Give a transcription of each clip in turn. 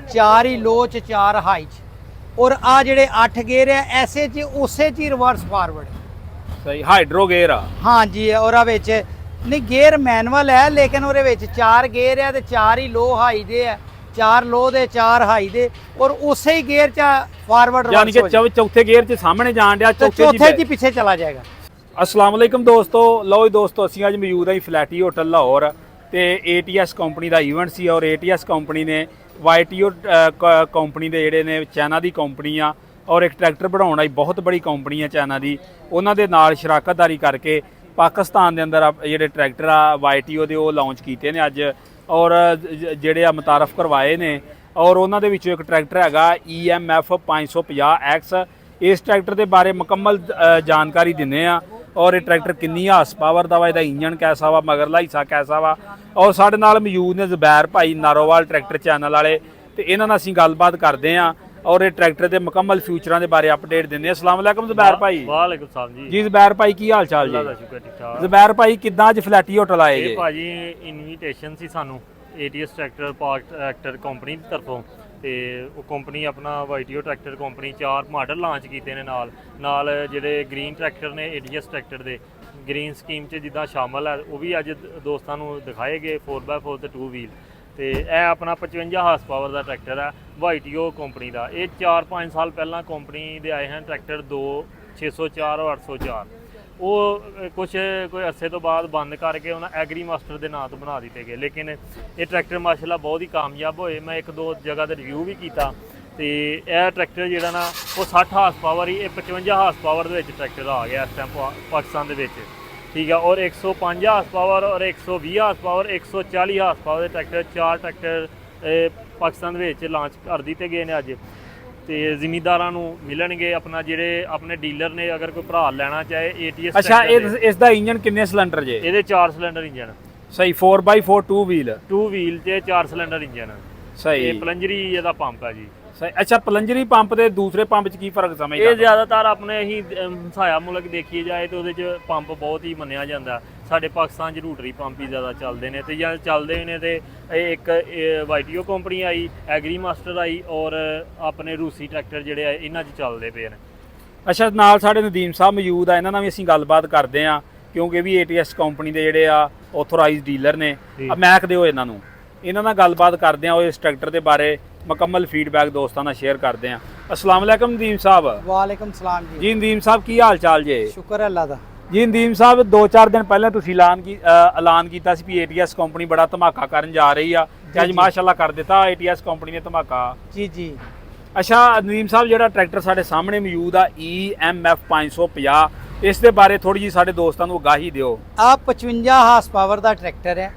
4 ਹੀ ਲੋ ਚ 4 ਹਾਈ ਚ। ਔਰ ਆ ਜਿਹੜੇ 8 ਗੇਅਰ ਆ ਐਸੇ ਚ ਉਸੇ ਚ ਰਿਵਰਸ ਫਾਰਵਰਡ। ਸਹੀ ਹਾਈਡਰੋ ਗੇਅਰ ਆ। ਹਾਂਜੀ ਔਰ ਆ ਵਿੱਚ ਨਹੀਂ ਗੇਅਰ ਮੈਨੂਅਲ ਹੈ ਲੇਕਿਨ ਉਹਦੇ ਵਿੱਚ 4 ਗੇਅਰ ਆ ਤੇ 4 ਹੀ ਲੋ ਹਾਈ ਦੇ ਆ, 4 ਲੋ ਦੇ 4 ਹਾਈ ਦੇ ਔਰ ਉਸੇ ਹੀ ਗੇਅਰ ਚ ਫਾਰਵਰਡ ਯਾਨੀ ਕਿ ਚੌਥੇ ਗੇਅਰ ਚ ਸਾਹਮਣੇ ਜਾਣ ਡਿਆ, ਚੌਥੇ ਚ ਪਿੱਛੇ ਚਲਾ ਜਾਏਗਾ। अस्सलाम वालेकुम दोस्तों, लो जी दोस्तों ਅਸੀਂ ਅੱਜ ਮੌਜੂਦ ਹਾਂ ਫਲੈਟੀ ਹੋਟਲ ਲਾਹੌਰ ਤੇ ATS ਕੰਪਨੀ ਦਾ ਇਵੈਂਟ ਸੀ ਔਰ ATS ਕੰਪਨੀ ਨੇ YTO ਕੰਪਨੀ ਦੇ ਜਿਹੜੇ ਨੇ ਚਾਈਨਾ ਦੀ ਕੰਪਨੀ ਆ ਔਰ ਇੱਕ ਟਰੈਕਟਰ ਬਣਾਉਣ ਵਾਲੀ ਬਹੁਤ ਬੜੀ ਕੰਪਨੀ ਆ ਚਾਈਨਾ ਦੀ, ਉਹਨਾਂ ਦੇ ਨਾਲ ਸ਼ਰਾਕਤਦਾਰੀ ਕਰਕੇ ਪਾਕਿਸਤਾਨ ਦੇ ਅੰਦਰ ਜਿਹੜੇ ਟਰੈਕਟਰ ਆ YTO ਦੇ ਉਹ ਲਾਂਚ ਕੀਤੇ ਨੇ ਅੱਜ ਔਰ ਜਿਹੜੇ ਆ ਮੁਤਾਰਫ ਕਰਵਾਏ ਨੇ ਔਰ ਉਹਨਾਂ ਦੇ ਵਿੱਚੋਂ ਇੱਕ ਟਰੈਕਟਰ ਹੈਗਾ EMF 550X। ਇਸ ਟਰੈਕਟਰ ਦੇ ਬਾਰੇ ਮੁਕੰਮਲ ਜਾਣਕਾਰੀ ਦਿੰਦੇ ਆ ਔਰ ਇਹ ਟਰੈਕਟਰ ਕਿੰਨੀ ਹਾਰਸ ਪਾਵਰ ਦਾ ਵਾ, ਇਹਦਾ ਇੰਜਨ ਕੈਸਾ ਵਾ, ਮਗਰਲਾ ਹਿੱਸਾ ਕੈਸਾ ਵਾ ਔਰ ਸਾਡੇ ਨਾਲ ਮੌਜੂਦ ਨੇ ਜ਼ੁਬੈਰ ਭਾਈ ਨਾਰੋਵਾਲ ਟਰੈਕਟਰ ਚੈਨਲ ਵਾਲੇ ਤੇ ਇਹਨਾਂ ਨਾਲ ਅਸੀਂ ਗੱਲਬਾਤ ਕਰਦੇ ਆ ਔਰ ਇਹ ਟਰੈਕਟਰ ਦੇ ਮੁਕੰਮਲ ਫਿਊਚਰਾਂ ਦੇ ਬਾਰੇ ਅਪਡੇਟ ਦਿੰਦੇ ਆ। ਅਸਲਾਮ ਵਾਲੇਕੁਮ ਜ਼ੁਬੈਰ ਭਾਈ। ਵਾਲੇਕੁਮ ਸਲਾਮ ਜੀ। ਜੀ ਜ਼ੁਬੈਰ ਭਾਈ ਕੀ ਹਾਲ ਚਾਲ ਜੀ? ਜ਼ੁਬੈਰ ਭਾਈ ਕਿੱਦਾਂ ਅੱਜ ਫਲੈਟੀ ਹੋਟਲ ਆਏ ਜੀ? ਇਹ ਭਾਜੀ ਇਨਵੀਟੇਸ਼ਨ ਸੀ ਸਾਨੂੰ ATS tractor park tractor company ਦੀ ਤਰਫੋਂ ਤੇ ਉਹ ਕੰਪਨੀ ਆਪਣਾ YTO tractor company 4 model launch ਕੀਤੇ ਨੇ ਨਾਲ ਜਿਹੜੇ ਗ੍ਰੀਨ ਟਰੈਕਟਰ ਨੇ ATS ਟਰੈਕਟਰ ਦੇ ਗ੍ਰੀਨ ਸਕੀਮ 'ਚ ਜਿੱਦਾਂ ਸ਼ਾਮਲ ਹੈ ਉਹ ਵੀ ਅੱਜ ਦੋਸਤਾਂ ਨੂੰ ਦਿਖਾਏ ਗਏ 4x4 ਤੇ 2 ਵੀਲ ਤੇ ਇਹ ਆਪਣਾ 55 ਹਾਰਸ ਪਾਵਰ ਦਾ ਟਰੈਕਟਰ ਹੈ YTO ਕੰਪਨੀ ਦਾ। ਇਹ 4-5 ਸਾਲ ਪਹਿਲਾਂ ਕੰਪਨੀ ਦੇ ਆਏ ਹਨ ਟਰੈਕਟਰ 604 ਔਰ 804 ਉਹ ਕੋਈ ਅਰਸੇ ਤੋਂ ਬਾਅਦ ਬੰਦ ਕਰਕੇ ਉਹਨਾਂ ਐਗਰੀ ਮਾਸਟਰ ਦੇ ਨਾਂ ਤੋਂ ਬਣਾ ਦਿੱਤੇ ਗਏ, ਲੇਕਿਨ ਇਹ ਟਰੈਕਟਰ ਮਾਸ਼ਾਅੱਲਾ ਬਹੁਤ ਹੀ ਕਾਮਯਾਬ ਹੋਏ। ਮੈਂ 1-2 ਜਗ੍ਹਾ ਤੇ ਰਿਵਿਊ ਵੀ ਕੀਤਾ ਤੇ ਇਹ ਟਰੈਕਟਰ ਜਿਹੜਾ ਨਾ ਉਹ 60 ਹਾਰਸ ਪਾਵਰ ਹੀ, ਇਹ 55 ਹਾਰਸ ਪਾਵਰ ਦੇ ਵਿੱਚ ਟਰੈਕਟਰ ਆ ਗਿਆ ਇਸ ਟਾਈਮ ਪਾਕਿਸਤਾਨ ਦੇ ਵਿੱਚ, ਠੀਕ ਆ। ਔਰ 105 ਹਾਰਸ ਪਾਵਰ ਔਰ 120 ਹਾਰਸ ਪਾਵਰ 140 ਹਾਰਸ ਪਾਵਰ ਦੇ ਟਰੈਕਟਰ 4 ਟਰੈਕਟਰ ਪਾਕਿਸਤਾਨ ਦੇ ਵਿੱਚ ਲਾਂਚ ਕਰ ਦਿੱਤੇ ਗਏ ਨੇ ਅੱਜ ਤੇ ਜ਼ਿਮੀਂਦਾਰਾਂ ਨੂੰ ਮਿਲਣਗੇ। ਆਪਣਾ ਜਿਹੜੇ ਆਪਣੇ ਡੀਲਰ ਨੇ ਅਗਰ ਕੋਈ ਭਰਾ ਲੈਣਾ ਚਾਹੇ ATS ਅੱਛਾ ਇਸ ਦਾ ਇੰਜਨ ਕਿੰਨੇ ਸਿਲੰਡਰ ਜੇ? ਇਹਦੇ 4 ਸਿਲੰਡਰ ਇੰਜਨ। ਸਹੀ 4x4 2 ਵੀਲ ਤੇ 4 ਸਿਲੰਡਰ ਇੰਜਨ। ਸਹੀ ਇਹ ਪਲੰਜਰੀ ਇਹਦਾ ਪੰਪ ਹੈ ਜੀ। ਸਹੀ। ਅੱਛਾ ਪਲੰਜਰੀ ਪੰਪ ਤੇ ਦੂਸਰੇ ਪੰਪ 'ਚ ਕੀ ਫਰਕ ਸਮਝਦੇ? ਇਹ ਜ਼ਿਆਦਾਤਰ ਆਪਣੇ ਹੀ ਹਸਾਇਆ ਮੁਲਕ ਦੇਖੀਏ ਜਾਏ ਤੇ ਉਹਦੇ 'ਚ ਪੰਪ ਬਹੁਤ ਹੀ ਮੰਨਿਆ ਜਾਂਦਾ। ਸਾਡੇ ਪਾਕਿਸਤਾਨ 'ਚ ਰੂਟਰੀ ਪੰਪ ਹੀ ਜ਼ਿਆਦਾ ਚੱਲਦੇ ਨੇ ਤੇ ਜਾਂ ਚੱਲਦੇ ਨੇ ਤੇ ਇੱਕ YTO ਕੰਪਨੀ ਆਈ, ਐਗਰੀ ਮਾਸਟਰ ਆਈ ਔਰ ਆਪਣੇ ਰੂਸੀ ਟਰੈਕਟਰ ਜਿਹੜੇ ਆ ਇਹਨਾਂ 'ਚ ਚੱਲਦੇ ਪਏ ਨੇ। ਅੱਛਾ ਨਾਲ ਸਾਡੇ ਨਦੀਮ ਸਾਹਿਬ ਮੌਜੂਦ ਆ, ਇਹਨਾਂ ਨਾਲ ਵੀ ਅਸੀਂ ਗੱਲਬਾਤ ਕਰਦੇ ਆ ਕਿਉਂਕਿ ਇਹ ਵੀ ATS ਕੰਪਨੀ ਦੇ ਜਿਹੜੇ ਆ ਆਥੋਰਾਈਜ਼ਡ ਡੀਲਰ ਨੇ। ਮੈਕ ਦਿਓ ਇਹਨਾਂ ਨਾਲ ਗੱਲਬਾਤ ਕਰਦੇ ਆ ਉਹ ਇਸ ਟਰੈਕਟਰ ਦੇ ਬਾਰੇ ਮੁਕੰਮਲ ਫੀਡਬੈਕ ਦੋਸਤਾਂ ਨਾਲ ਸ਼ੇਅਰ ਕਰਦੇ ਆ। अस्सलाम वालेकुम नदीम साहब। वालेकुम सलाम जी। जी नदीम साहब की हाल चाल जे? शुक्र अल्लाह दा। जी नदीम साहब 2-4 दिन पहले ਤੁਸੀਂ ਐਲਾਨ ਕੀਤਾ ਸੀ ਵੀ ATS ਕੰਪਨੀ ਬੜਾ ਧਮਾਕਾ ਕਰਨ ਜਾ ਰਹੀ ਆ ਤੇ ਅੱਜ ਮਾਸ਼ਾਅੱਲਾ ਕਰ ਦਿੱਤਾ ATS ਕੰਪਨੀ ਨੇ ਧਮਾਕਾ। ਜੀ ਜੀ। ਅੱਛਾ ਨਦੀਮ ਸਾਹਿਬ ਜਿਹੜਾ ਟਰੈਕਟਰ ਸਾਡੇ ਸਾਹਮਣੇ ਮੌਜੂਦ ਆ EMF 550 ਇਸ ਦੇ ਬਾਰੇ ਥੋੜੀ ਜੀ ਸਾਡੇ ਦੋਸਤਾਂ ਨੂੰ ਆਗਾਹੀ ਦਿਓ। ਆ 55 ਹਾਰਸ ਪਾਵਰ ਦਾ ਟਰੈਕਟਰ ਹੈ,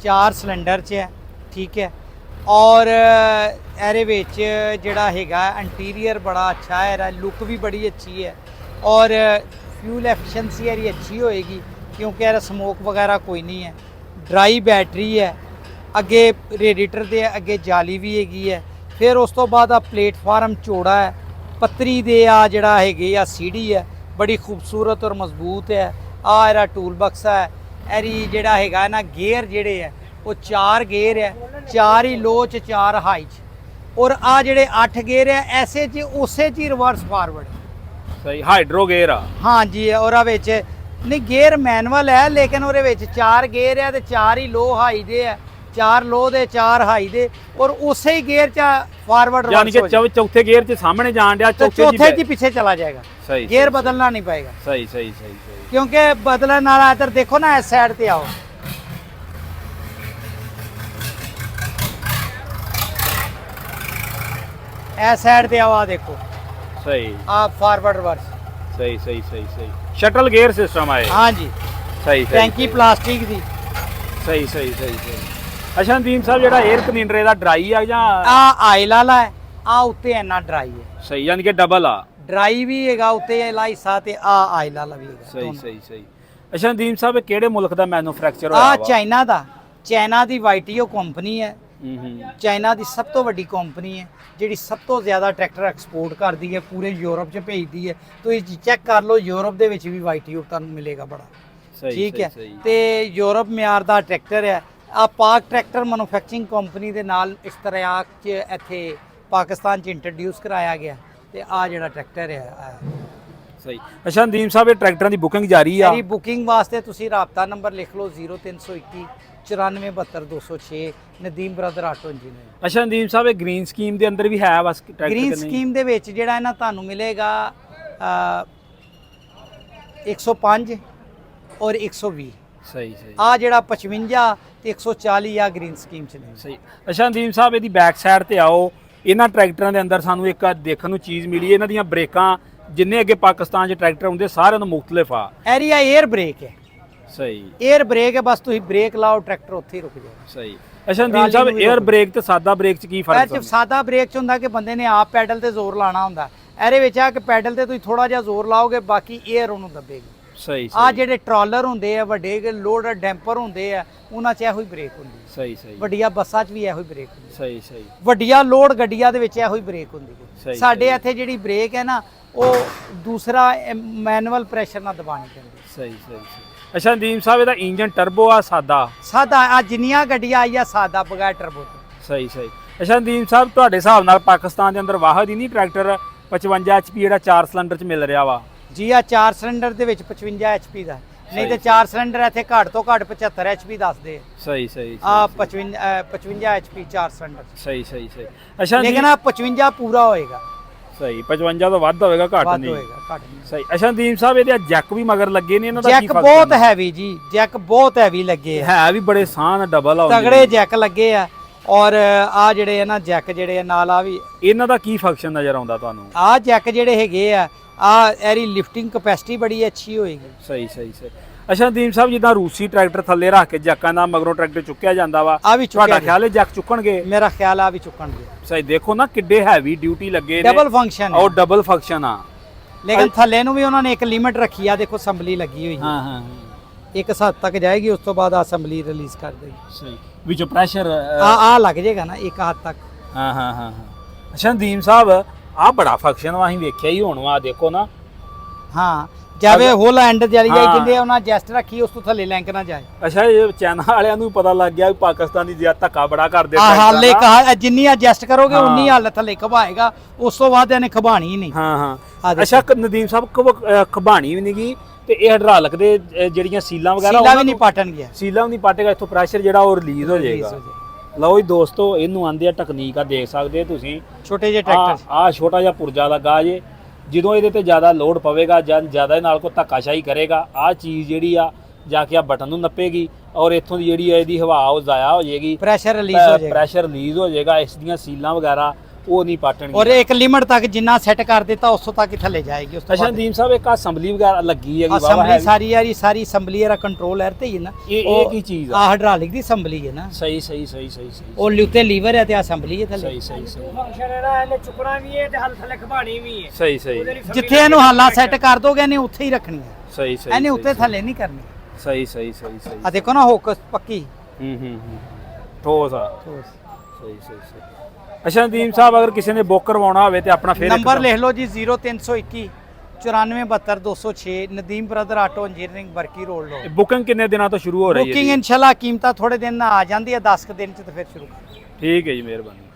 4 ਸਿਲੰਡਰ 'ਚ ਹੈ, ਠੀਕ ਹੈ। ਔਰ ਇਹਦੇ ਵਿੱਚ ਜਿਹੜਾ ਹੈਗਾ ਇੰਟੀਰੀਅਰ ਬੜਾ ਅੱਛਾ ਹੈ, ਇਹਦਾ ਲੁੱਕ ਵੀ ਬੜੀ ਅੱਛੀ ਹੈ ਔਰ ਫਿਊਲ ਐਫੀਸ਼ੀਐਂਸੀ ਇਹਦੀ ਅੱਛੀ ਹੋਏਗੀ ਕਿਉਂਕਿ ਇਹਦਾ ਸਮੋਕ ਵਗੈਰਾ ਕੋਈ ਨਹੀਂ ਹੈ। ਡਰਾਈ ਬੈਟਰੀ ਹੈ, ਅੱਗੇ ਰੇਡੀਏਟਰ ਦੇ ਅੱਗੇ ਜਾਲੀ ਵੀ ਹੈਗੀ ਹੈ। ਫਿਰ ਉਸ ਤੋਂ ਬਾਅਦ ਆ ਪਲੇਟਫਾਰਮ ਚੌੜਾ ਹੈ, ਪੱਤਰੀ ਦੇ ਆ ਜਿਹੜਾ ਹੈਗੇ ਆ ਸੀੜੀ ਹੈ ਬੜੀ ਖੂਬਸੂਰਤ ਔਰ ਮਜ਼ਬੂਤ ਹੈ। ਆ ਇਹਦਾ ਟੂਲ ਬਕਸ ਹੈ, ਇਹਦੀ ਜਿਹੜਾ ਹੈਗਾ ਨਾ ਗੇਅਰ ਜਿਹੜੇ ਹੈ ਉਹ 4 ਗੇਅਰ ਹੈ, 4 ਹੀ ਲੋ ਚ 4 ਹਾਈ ਚ ਔਰ ਆ ਜਿਹੜੇ 8 ਗੇਅਰ ਹੈ ਐਸੇ ਚ ਉਸੇ ਚ ਹੀ ਰਿਵਰਸ ਫਾਰਵਰਡ। ਸਹੀ ਹਾਈਡਰੋ ਗੇਅਰ ਆ। ਹਾਂਜੀ ਔਰ ਆ ਵਿੱਚ ਨਹੀਂ ਗੇਅਰ ਮੈਨੂਅਲ ਹੈ ਲੇਕਿਨ ਉਹਦੇ ਵਿੱਚ 4 ਗੇਅਰ ਹੈ ਤੇ 4 ਹੀ ਲੋ ਹਾਈ ਦੇ ਹੈ, 4 ਲੋ ਦੇ 4 ਹਾਈ ਦੇ ਔਰ ਉਸੇ ਹੀ ਗੇਅਰ ਚ ਫਾਰਵਰਡ ਯਾਨੀ ਕਿ ਚੌਥੇ ਗੇਅਰ ਚ ਸਾਹਮਣੇ ਜਾਣ ਡਿਆ, ਚੌਥੇ ਚ ਪਿੱਛੇ ਚਲਾ ਜਾਏਗਾ। ਸਹੀ ਗੇਅਰ ਬਦਲਣਾ ਨਹੀਂ ਪਏਗਾ। ਸਹੀ ਸਹੀ ਸਹੀ ਕਿਉਂਕਿ ਬਦਲਣ ਵਾਲਾ ਇੱਧਰ ਦੇਖੋ ਨਾ ਇਸ ਸਾਈਡ ਤੇ ਆਓ, ਇਸ ਸਾਈਡ ਤੇ ਆਓ, ਆ ਦੇਖੋ ਸਹੀ ਆ ਫਾਰਵਰਡ ਰਿਵਰਸ। ਸਹੀ ਸਹੀ ਸਹੀ ਸਹੀ ਸ਼ਟਲ ਗੇਅਰ ਸਿਸਟਮ ਆਏ। ਹਾਂਜੀ ਸਹੀ ਟੈਂਕੀ ਪਲਾਸਟਿਕ ਦੀ। ਸਹੀ ਸਹੀ ਸਹੀ ਸਹੀ। ਅੱਛਾ ਨਦੀਮ ਸਾਹਿਬ ਜਿਹੜਾ 에ਅਰ ਕਲੀਨਰ ਇਹਦਾ ਡਰਾਈ ਆ ਜਾਂ ਆ ਆਇਲ ਵਾਲਾ ਹੈ, ਆ ਉੱਤੇ ਇੰਨਾ ਡਰਾਈ ਹੈ। ਸਹੀ ਯਾਨੀ ਕਿ ਡਬਲ ਆ। ਡਰਾਈ ਵੀ ਹੈਗਾ ਉੱਤੇ ਹਿੱਸਾ ਤੇ ਆ ਆਇਲ ਵਾਲਾ ਵੀ ਹੈਗਾ। ਸਹੀ ਸਹੀ ਸਹੀ। ਅੱਛਾ ਨਦੀਮ ਸਾਹਿਬ ਇਹ ਕਿਹੜੇ ਮੁਲਕ ਦਾ ਮੈਨੂਫੈਕਚਰ ਹੋਇਆ ਆ ਵਾ? ਚਾਈਨਾ ਦਾ, ਚਾਈਨਾ ਦੀ YTO ਕੰਪਨੀ ਹੈ। ਚਾਈਨਾ ਦੀ ਸਭ ਤੋਂ ਵੱਡੀ ਕੰਪਨੀ ਹੈ ਜਿਹੜੀ ਸਭ ਤੋਂ ਜ਼ਿਆਦਾ ਟਰੈਕਟਰ ਐਕਸਪੋਰਟ ਕਰਦੀ ਹੈ, ਪੂਰੇ ਯੂਰਪ 'ਚ ਭੇਜਦੀ ਹੈ। ਤੁਸੀਂ ਚੈੱਕ ਕਰ ਲਓ ਯੂਰਪ ਦੇ ਵਿੱਚ ਵੀ YTO ਤੁਹਾਨੂੰ ਮਿਲੇਗਾ ਬੜਾ, ਠੀਕ ਹੈ। ਤੇ ਯੂਰਪ ਮਿਆਰ ਦਾ ਟਰੈਕਟਰ ਹੈ ਆ ਪਾਕ ਟਰੈਕਟਰ ਮੈਨੂਫੈਕਚਰਿੰਗ ਕੰਪਨੀ ਦੇ ਨਾਲ ਇਸ਼ਤਰਾਕ 'ਚ ਇੱਥੇ ਪਾਕਿਸਤਾਨ 'ਚ ਇੰਟਰੋਡਿਊਸ ਕਰਾਇਆ ਗਿਆ ਤੇ ਆ ਜਿਹੜਾ ਟਰੈਕਟਰ ਹੈ ਸਹੀ। ਅੱਛਾ ਨਦੀਮ ਸਾਹਿਬ, ਇਹ ਟਰੈਕਟਰਾਂ ਦੀ ਬੁਕਿੰਗ ਜਾਰੀ ਆ? ਮੇਰੀ ਬੁਕਿੰਗ ਵਾਸਤੇ ਤੁਸੀਂ ਰਾਬਤਾ ਨੰਬਰ ਲਿਖ ਲਓ 0321 947206 ਨਦੀਮ ਬ੍ਰਦਰ ਆਟੋ ਇੰਜੀਨੀਅਰ। ਅੱਛਾ ਨਦੀਮ ਸਾਹਿਬ, ਇਹ ਗ੍ਰੀਨ ਸਕੀਮ ਦੇ ਅੰਦਰ ਵੀ ਹੈ ਬਸ ਟਰੈਕਟਰ? ਗ੍ਰੀਨ ਸਕੀਮ ਦੇ ਵਿੱਚ ਜਿਹੜਾ ਹੈ ਨਾ ਤੁਹਾਨੂੰ ਮਿਲੇਗਾ 105 ਔਰ 120। ਸਹੀ ਸਹੀ। ਆ ਜਿਹੜਾ 55 ਤੇ 140 ਆ ਗ੍ਰੀਨ ਸਕੀਮ ਚ ਨੇ। ਸਹੀ। ਅੱਛਾ ਨਦੀਮ ਸਾਹਿਬ, ਇਹਦੀ ਬੈਕ ਸਾਈਡ ਤੇ ਆਓ। ਇਹਨਾਂ ਟਰੈਕਟਰਾਂ ਦੇ ਅੰਦਰ ਸਾਨੂੰ ਇੱਕ ਦੇਖਣ ਨੂੰ ਚੀਜ਼ ਮਿਲੀ, ਇਹਨਾਂ ਦੀਆਂ ਬ੍ਰੇਕਾਂ ਜਿੰਨੇ ਅੱਗੇ ਪਾਕਿਸਤਾਨ 'ਚ ਟਰੈਕਟਰ ਹੁੰਦੇ ਸਾਰਿਆਂ ਨੂੰ ਮੁਖਤਲਿਫ ਆ। ਐਰੀਆ 에ਅਰ ਬ੍ਰੇਕ ਹੈ। ਸਹੀ। 에ਅਰ ਬ੍ਰੇਕ ਹੈ, ਬਸ ਤੁਸੀਂ ਬ੍ਰੇਕ ਲਾਓ ਟਰੈਕਟਰ ਉੱਥੇ ਹੀ ਰੁਕ ਜਾਏਗਾ। ਸਹੀ। ਅੱਛਾ ਨਦੀਮ ਸਾਹਿਬ, 에ਅਰ ਬ੍ਰੇਕ ਤੇ ਸਾਦਾ ਬ੍ਰੇਕ 'ਚ ਕੀ ਫਰਕ ਹੈ? ਸਾਦਾ ਬ੍ਰੇਕ 'ਚ ਹੁੰਦਾ ਕਿ ਬੰਦੇ ਨੇ ਆਪ ਪੈਡਲ ਤੇ ਜ਼ੋਰ ਲਾਣਾ ਹੁੰਦਾ। ਇਹਦੇ ਵਿੱਚ ਆ ਕਿ ਪੈਡਲ ਤੇ ਤੁਸੀਂ ਥੋੜਾ ਜਿਹਾ ਜ਼ੋਰ ਲਾਓਗੇ, ਬਾਕੀ 에ਅਰ ਉਹਨੂੰ ਦੱਬੇਗੀ। ਸਹੀ। ਆ ਜਿਹੜੇ ਟਰਾਲਰ ਹੁੰਦੇ ਆ, ਵੱਡੇ ਲੋਡ ਡੈਂਪਰ ਹੁੰਦੇ ਆ, ਉਹਨਾਂ 'ਚ ਇਹੋ ਹੀ ਬ੍ਰੇਕ ਹੁੰਦੀ। ਸਹੀ ਸਹੀ। ਵੱਡੀਆਂ ਬੱਸਾਂ 'ਚ ਵੀ ਇਹੋ ਹੀ ਬ੍ਰੇਕ ਹੁੰਦੀ। ਸਹੀ ਸਹੀ। ਵੱਡੀਆਂ ਲੋਡ ਗੱਡੀਆਂ ਦੇ ਵਿੱਚ ਇਹੋ ਹੀ ਬ੍ਰੇਕ ਹੁੰਦੀ ਸਹੀ, ਹੈ। ਸਾਡੇ ਇੱਥੇ ਜਿਹੜੀ ਬ੍ਰੇਕ ਹੈ ਨਾ, ਉਹ ਦੂਸਰਾ ਮੈਨੂਅਲ ਪ੍ਰੈਸ਼ਰ ਨਾਲ ਦਬਾਣੀ ਪੈਂਦੀ। ਸਹੀ ਸਹੀ ਸਹੀ। ਅੱਛਾ ਨਦੀਮ ਸਾਹਿਬ, ਇਹਦਾ ਇੰਜਨ ਟਰਬੋ ਆ ਸਾਦਾ? ਸਾਦਾ। ਆ ਜਿੰਨੀਆਂ ਗੱਡੀਆਂ ਆਈਆਂ ਸਾਦਾ ਬਗੈਰ ਟਰਬੋ ਤੋਂ। ਸਹੀ ਸਹੀ। ਅੱਛਾ ਨਦੀਮ ਸਾਹਿਬ, ਤੁਹਾਡੇ ਹਿਸਾਬ ਨਾਲ ਪਾਕਿਸਤਾਨ ਦੇ ਅੰਦਰ ਵਾਹਦ ਹੀ ਨਹੀਂ ਟਰੈਕਟਰ 55 HP ਜਿਹੜਾ 4 ਸਿਲੰਡਰ 'ਚ ਮਿਲ ਰਿਹਾ ਵਾ? ਜੀ ਆ 4 ਸਿਲੰਡਰ ਦੇ ਵਿੱਚ 55 HP ਦਾ, ਨਹੀਂ ਤੇ 4 ਸਿਲੰਡਰ ਇੱਥੇ ਘੱਟ ਤੋਂ ਘੱਟ 75 HP ਦੱਸਦੇ ਆ। ਸਹੀ ਸਹੀ। ਆ 55 HP 4 ਸਿਲੰਡਰ। ਸਹੀ ਸਹੀ ਸਹੀ। ਅੱਛਾ ਲੇਕਿਨ ਆ 55 ਪੂਰਾ ਹੋਏਗਾ। ਸਹੀ। 55 ਤੋਂ ਵੱਧ ਹੋਵੇਗਾ, ਘੱਟ ਵੱਧ ਨਹੀਂ ਹੋਏਗਾ, ਘੱਟ ਨਹੀਂ। ਸਹੀ। ਅੱਛਾ ਨਦੀਮ ਸਾਹਿਬ, ਇਹਦੇ ਜੈਕ ਵੀ ਮਗਰ ਲੱਗੇ ਨੇ, ਇਹਨਾਂ ਦਾ ਕੀ ਜੈਕ ਫਰਕ ਬਹੁਤ ਹੈਵੀ ਜੀ, ਜੈਕ ਬਹੁਤ ਹੈਵੀ ਲੱਗੇ ਆ। ਹੈ ਵੀ ਬੜੇ ਸਾਨ ਡਬਲ ਆਉਂਦੇ ਤਗੜੇ ਜੈਕ ਲੱਗੇ ਆ। ਔਰ ਆ ਜਿਹੜੇ ਆ ਨਾ ਜੈਕ ਜਿਹੜੇ ਆ ਨਾਲ ਆ ਵੀ, ਇਹਨਾਂ ਦਾ ਕੀ ਫੰਕਸ਼ਨ ਨਜ਼ਰ ਆਉਂਦਾ ਤੁਹਾਨੂੰ? ਆ ਜੈਕ ਜਿਹੜੇ ਹੈਗੇ ਆ, ਆ ਇਹਦੀ ਲਿਫਟਿੰਗ ਕਪੈਸਿਟੀ ਬੜੀ ਅੱਛੀ ਹੋਏਗੀ। ਸਹੀ ਸਹੀ ਸਹੀ। ਅੱਛਾ ਨਦੀਮ ਸਾਹਿਬ, ਜਿੱਦਾਂ ਰੂਸੀ ਟਰੈਕਟਰ ਥੱਲੇ ਰੱਖ ਕੇ ਜੈਕਾਂ ਦਾ ਮਗਰੋਂ ਟਰੈਕਟਰ ਚੁੱਕਿਆ ਜਾਂਦਾ ਵਾ, ਆ ਵੀ ਤੁਹਾਡਾ ਚੁੱਕਿਆ ਖਿਆਲ ਹੈ ਜੈਕ ਚੁੱਕਣਗੇ? ਮੇਰਾ ਖਿਆਲ ਆ ਵੀ ਚੁੱਕਣਗੇ। ਸਹੀ। ਦੇਖੋ ਨਾ ਕਿੱਡੇ ਹੈਵੀ ਡਿਊਟੀ ਲੱਗੇ ਨੇ, ਡਬਲ ਫੰਕਸ਼ਨ ਹੈ। ਔਰ ਡਬਲ ਫੰਕਸ਼ਨ ਆ। ਲੇਕਿਨ ਥੱਲੇ ਨੂੰ ਵੀ ਉਹਨਾਂ ਨੇ ਇੱਕ ਲਿਮਿਟ ਰੱਖੀ ਆ, ਦੇਖੋ ਅਸੈਂਬਲੀ ਲੱਗੀ ਹੋਈ ਹੈ। ਹਾਂ ਹਾਂ। ਇੱਕ ਹੱਦ ਤੱਕ ਜਾਏਗੀ, ਉਸ ਤੋਂ ਬਾਅਦ ਅਸੈਂਬਲੀ ਰਿਲੀਜ਼ ਕਰ ਦੇਗੀ। ਸਹੀ। ਵਿੱਚੋਂ ਪ੍ਰੈਸ਼ਰ ਆ ਲੱਗ ਜਾਏਗਾ ਨਾ ਇੱਕ ਹੱਦ ਤੱਕ। ਹਾਂ ਹਾਂ ਹਾਂ। ਅੱਛਾ ਨਦੀਮ ਸਾਹਿਬ, ਆ ਬੜਾ ਫੰਕਸ਼ਨ ਵਾ, ਅਸੀਂ ਵੇਖਿਆ ਹੀ ਹੁਣ ਵਾ, ਦੇਖੋ ਨਾ। ਹਾਂ, ਜਾਵੇ ਹੋਲ ਐਂਡ ਜਾਲੀ ਜਾਈ ਕਹਿੰਦੇ ਆ, ਉਹਨਾਂ ਜੈਸਟ ਰੱਖੀ, ਉਸ ਤੋਂ ਥੱਲੇ ਲਿੰਕ ਨਾ ਜਾਏ। ਅੱਛਾ, ਇਹ ਚਾਈਨਾ ਵਾਲਿਆਂ ਨੂੰ ਪਤਾ ਲੱਗ ਗਿਆ ਵੀ ਪਾਕਿਸਤਾਨੀ ਜਿਆ ਧੱਕਾ ਬੜਾ ਕਰਦੇ ਹਾਲੇ ਕਹਾ ਜਿੰਨੀ ਐਡਜਸਟ ਕਰੋਗੇ ਉਨੀ ਹਾਲਤ ਥੱਲੇ ਖਵਾਏਗਾ, ਉਸ ਤੋਂ ਬਾਅਦ ਇਹਨੇ ਖਵਾਣੀ ਹੀ ਨਹੀਂ। ਹਾਂ ਹਾਂ। ਅੱਛਾ ਨਦੀਮ ਸਾਹਿਬ, ਖਬਾਣੀ ਵੀ ਨਹੀਂ ਗਈ ਤੇ ਇਹ ਹਾਈਡ੍ਰਾਲਿਕ ਦੇ ਜਿਹੜੀਆਂ ਸੀਲਾਂ ਵਗੈਰਾ ਸੀਲਾਂ ਵੀ ਨਹੀਂ ਪਾਟਣ ਗਿਆ। ਸੀਲਾਂ ਵੀ ਨਹੀਂ ਪਾਟੇਗਾ, ਇੱਥੋਂ ਪ੍ਰੈਸ਼ਰ ਜਿਹੜਾ ਉਹ ਰਿਲੀਜ਼ ਹੋ ਜਾਏਗਾ। ਲਓ ਜੀ ਦੋਸਤੋ, ਇਹਨੂੰ ਆਂਦੇ ਆ ਟੈਕਨੀਕ ਆ, ਦੇਖ ਸਕਦੇ ਤੁਸੀਂ। ਛੋਟੇ ਜਿਹੇ ਟਰੈਕਟਰ ਆ ਛੋਟਾ ਜਿਹਾ ਪੁਰਜਾ ਲੱਗਾ ਜੇ, ਜਦੋਂ ਇਹਦੇ ਤੇ ਜ਼ਿਆਦਾ ਲੋਡ ਪਵੇਗਾ ਜਾਂ ਜ਼ਿਆਦਾ ਨਾਲ ਕੋਈ ਧੱਕਾਸ਼ਾਹੀ ਕਰੇਗਾ, ਆ ਚੀਜ਼ ਜਿਹੜੀ ਆ ਜਾ ਕੇ ਆ ਬਟਨ ਨੂੰ ਨੱਪੇਗੀ ਔਰ ਇੱਥੋਂ ਦੀ ਜਿਹੜੀ ਇਹਦੀ ਹਵਾ ਉਹ ਜ਼ਾਇਆ ਹੋ ਜਾਏਗੀ, ਪ੍ਰੈਸ਼ਰ ਰਿਲੀਜ਼ ਹੋ ਜਾਏਗਾ। ਇਸ ਦੀਆਂ ਸੀਲਾਂ ਵਗੈਰਾ ਉਹ ਨਹੀਂ ਪਾਟਣਗੀਆਂ। ਔਰ ਇੱਕ ਲਿਮਟ ਤੱਕ ਜਿੰਨਾ ਸੈੱਟ ਕਰ ਦਿੱਤਾ ਉਸ ਤੋਂ ਤੱਕ ਹੀ ਥੱਲੇ ਜਾਏਗੀ। ਉਸ ਤੋਂ ਅੱਛਾ ਨਦੀਮ ਸਾਹਿਬ, ਇੱਕ ਅਸੈਂਬਲੀ ਵਗੈਰਾ ਲੱਗੀ ਹੈਗੀ, ਅਸੈਂਬਲੀ ਸਾਰੀ ਅਸੈਂਬਲੀ ਇਹਦਾ ਕੰਟਰੋਲ ਹੈ ਤੇ ਹੀ ਨਾ। ਇਹ ਕੀ ਚੀਜ਼ ਆ? ਹਾਈਡ੍ਰਾਲਿਕ ਦੀ ਅਸੈਂਬਲੀ ਹੈ ਨਾ। ਸਹੀ ਸਹੀ ਸਹੀ ਸਹੀ ਸਹੀ। ਉਹ ਉੱਤੇ ਲੀਵਰ ਹੈ ਤੇ ਅਸੈਂਬਲੀ ਹੈ ਥੱਲੇ। ਸਹੀ ਸਹੀ ਸਹੀ। ਫੰਕਸ਼ਨ ਇਹਦਾ, ਇਹਨੇ ਚੁੱਕਣਾ ਵੀ ਹੈ ਤੇ ਹਲ ਥੱਲੇ ਖਬਾਣੀ ਵੀ ਹੈ। ਸਹੀ ਸਹੀ। ਜਿੱਥੇ ਇਹਨੂੰ ਹਾਲਾ ਸੈੱਟ ਕਰ ਦੋਗੇ ਇਹਨੇ ਉੱਥੇ ਹੀ ਰੱਖਣੀ ਹੈ। ਸਹੀ ਸਹੀ। ਇਹਨੇ ਉੱਤੇ ਥੱਲੇ ਨਹੀਂ ਕਰਨੀ। ਸਹੀ ਸਹੀ ਸਹੀ ਸਹੀ। ਆ ਦੇਖੋ ਨਾ ਹੁੱਕ ਪੱਕੀ। ਠੋਸ ਆ। ਸਹੀ ਸਹੀ ਸਹੀ। ਅੱਛਾ ਨਦੀਮ ਸਾਹਿਬ, ਅਗਰ ਕਿਸੇ ਨੇ ਬੁੱਕ ਕਰਵਾਉਣਾ ਹੋਵੇ ਤੇ ਆਪਣਾ ਫਿਰ ਨੰਬਰ ਲਿਖ ਲਓ ਜੀ 0321 947206 Nadeem brother auto engineering Barki road ਲੋ। ਬੁਕਿੰਗ ਕਿੰਨੇ ਦਿਨਾਂ ਤੋਂ ਸ਼ੁਰੂ ਹੋ ਰਹੀ ਹੈ? ਬੁਕਿੰਗ ਇਨਸ਼ਾਅੱਲਾ ਕੀਮਤਾਂ ਥੋੜੇ ਦਿਨ ਆ ਜਾਂਦੀ ਹੈ, 10 ਦਿਨ ਚ ਤੇ ਫਿਰ ਸ਼ੁਰੂ ਕਰ। ਠੀਕ ਹੈ ਜੀ, ਮਿਹਰਬਾਨੀ।